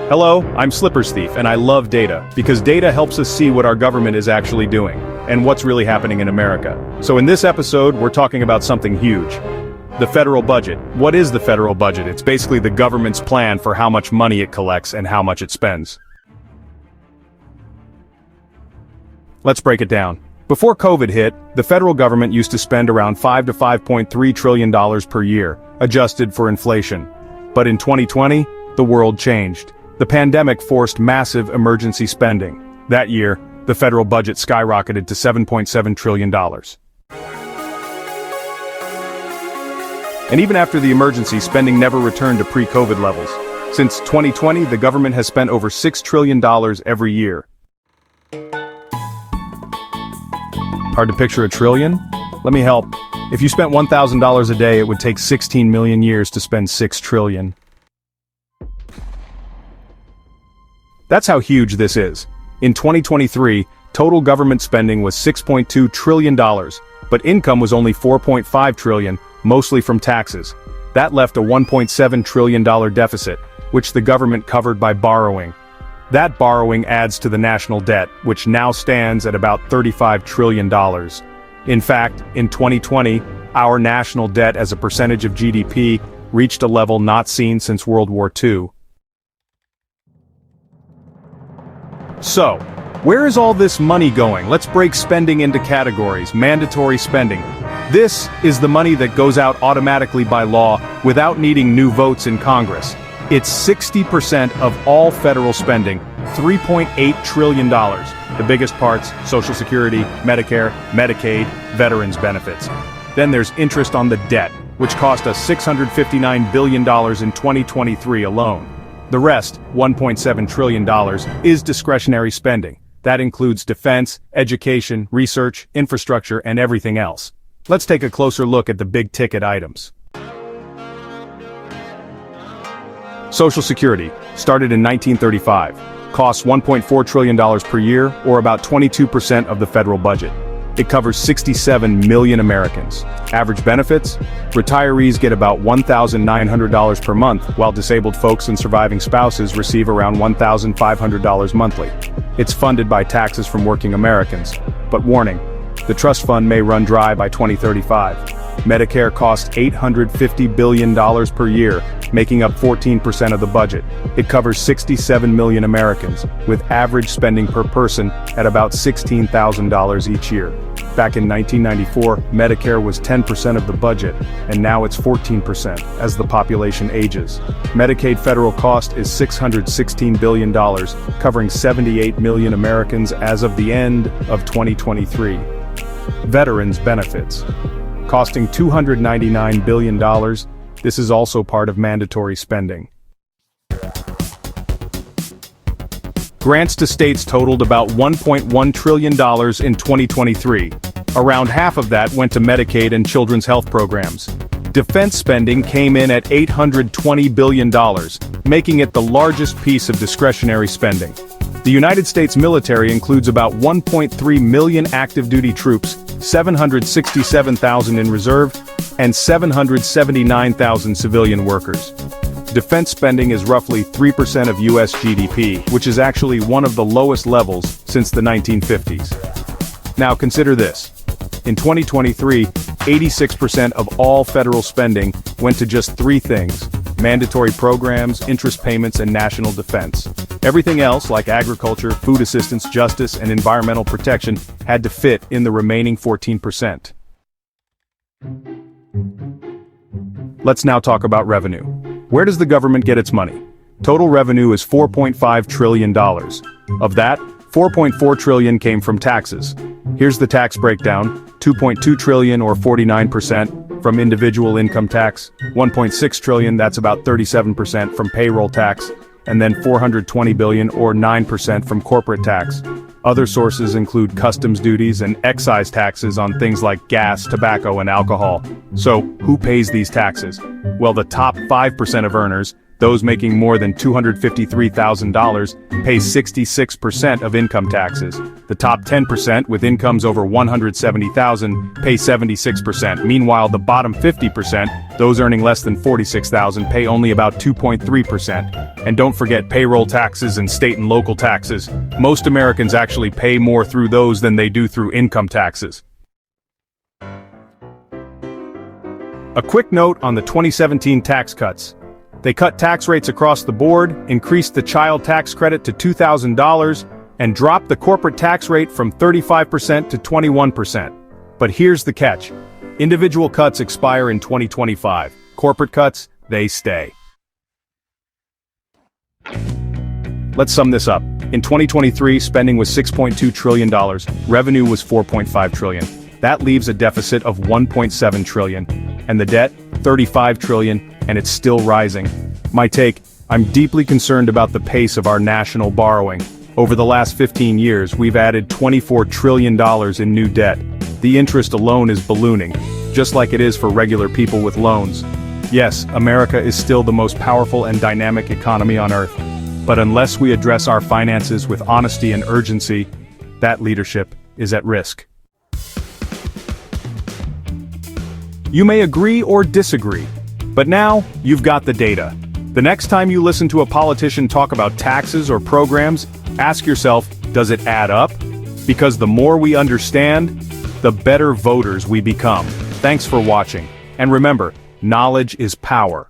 Hello, I'm Slippers Thief, and I love data, because data helps us see what our government is actually doing, and what's really happening in America. So in this episode, we're talking about something huge. The federal budget. What is the federal budget? It's basically the government's plan for how much money it collects and how much it spends. Let's break it down. Before COVID hit, the federal government used to spend around $5 to $5.3 trillion per year, adjusted for inflation. But in 2020, the world changed. The pandemic forced massive emergency spending. That year, the federal budget skyrocketed to $7.7 trillion. And even after the emergency, spending never returned to pre-COVID levels. Since 2020, the government has spent over $6 trillion every year. Hard to picture a trillion? Let me help. If you spent $1,000 a day, it would take 16 million years to spend 6 trillion. That's how huge this is. In 2023, total government spending was $6.2 trillion, but income was only $4.5 trillion, mostly from taxes. That left a $1.7 trillion deficit, which the government covered by borrowing. That borrowing adds to the national debt, which now stands at about $35 trillion. In fact, in 2020, our national debt as a percentage of GDP reached a level not seen since World War II. So, where is all this money going? Let's break spending into categories. Mandatory spending. This is the money that goes out automatically by law without needing new votes in Congress. It's 60% of all federal spending, $3.8 trillion. The biggest parts, Social Security, Medicare, Medicaid, veterans benefits. Then there's interest on the debt, which cost us $659 billion in 2023 alone. The rest, $1.7 trillion, is discretionary spending. That includes defense, education, research, infrastructure, and everything else. Let's take a closer look at the big-ticket items. Social Security, started in 1935, costs $1.4 trillion per year, or about 22% of the federal budget. It covers 67 million Americans. Average benefits? Retirees get about $1,900 per month, while disabled folks and surviving spouses receive around $1,500 monthly. It's funded by taxes from working Americans. But warning, the trust fund may run dry by 2035. Medicare costs $850 billion per year, making up 14% of the budget. It covers 67 million Americans, with average spending per person at about $16,000 each year. Back in 1994, Medicare was 10% of the budget, and now it's 14% as the population ages. Medicaid federal cost is $616 billion, covering 78 million Americans as of the end of 2023. Veterans benefits. Costing $299 billion, this is also part of mandatory spending. Grants to states totaled about $1.1 trillion in 2023. Around half of that went to Medicaid and children's health programs. Defense spending came in at $820 billion, making it the largest piece of discretionary spending. The United States military includes about 1.3 million active-duty troops, 767,000 in reserve, and 779,000 civilian workers. Defense spending is roughly 3% of U.S. GDP, which is actually one of the lowest levels since the 1950s. Now consider this. In 2023, 86% of all federal spending went to just three things: mandatory programs, interest payments, and national defense. Everything else, like agriculture, food assistance, justice, and environmental protection, had to fit in the remaining 14%. Let's now talk about revenue. Where does the government get its money? Total revenue is $4.5 trillion. Of that, $4.4 trillion came from taxes. Here's the tax breakdown: $2.2 trillion, or 49%, from individual income tax, $1.6 trillion, that's about 37%, from payroll tax, and then $420 billion, or 9%, from corporate tax. Other sources include customs duties and excise taxes on things like gas, tobacco, and alcohol. So, who pays these taxes? Well, the top 5% of earners, Those making more than $253,000 pay 66% of income taxes. The top 10% with incomes over $170,000 pay 76%. Meanwhile, the bottom 50%, those earning less than $46,000, pay only about 2.3%. And don't forget payroll taxes and state and local taxes. Most Americans actually pay more through those than they do through income taxes. A quick note on the 2017 tax cuts. They cut tax rates across the board, increased the child tax credit to $2,000, and dropped the corporate tax rate from 35% to 21%. But here's the catch. Individual cuts expire in 2025. Corporate cuts, they stay. Let's sum this up. In 2023, spending was $6.2 trillion, revenue was $4.5 trillion. That leaves a deficit of $1.7 trillion. And the debt, $35 trillion, and it's still rising. My take, I'm deeply concerned about the pace of our national borrowing. Over the last 15 years, we've added $24 trillion in new debt. The interest alone is ballooning, just like it is for regular people with loans. Yes, America is still the most powerful and dynamic economy on earth. But unless we address our finances with honesty and urgency, that leadership is at risk. You may agree or disagree, but now you've got the data. The next time you listen to a politician talk about taxes or programs, ask yourself, does it add up? Because the more we understand, the better voters we become. Thanks for watching. And remember, knowledge is power.